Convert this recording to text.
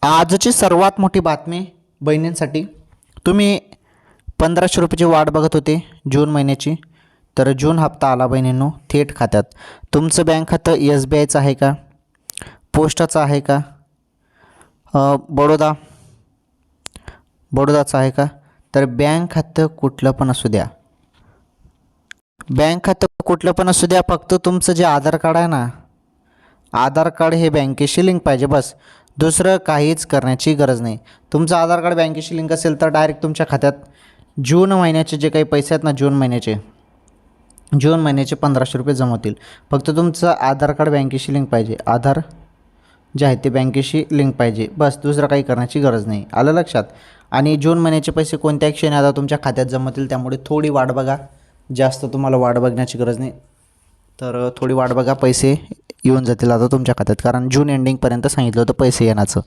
आजची सर्वात मोठी बातमी बहिणींसाठी. तुम्ही 1500 रुपयाची वाट बघत होते जून महिन्याची, तर जून हप्ता आला बहिणींनो थेट खात्यात. तुमचं बँक खातं SBIचं आहे का, पोस्टाचं आहे का, बडोदाचं आहे का? तर बँक खातं कुठलं पण असू द्या, फक्त तुमचं जे आधार कार्ड आहे ना, आधार कार्ड हे बँकेशी लिंक पाहिजे बस. दुसरं काहीच करण्याची गरज नाही. तुमचं आधार कार्ड बँकेशी लिंक असेल तर डायरेक्ट तुमच्या खात्यात जून महिन्याचे जे काही पैसे आहेत ना, जून महिन्याचे 1500 रुपये जमा होतील. फक्त तुमचं आधार कार्ड बँकेशी लिंक पाहिजे, आधार जे आहे ते बँकेशी लिंक पाहिजे बस. दुसरं काही करण्याची गरज नाही. आलं लक्षात? आणि जून महिन्याचे पैसे कोणत्या क्षणी आता तुमच्या खात्यात जमा होतील, त्यामुळे थोडी वाट बघा. जास्त तुम्हाला वाट बघण्याची गरज नाही, तर थोडी वाट बघा. पैसे येऊन जातील आता तुमच्या खात्यात, कारण जून एंडिंगपर्यंत सांगितलं होतं पैसे येण्याचं.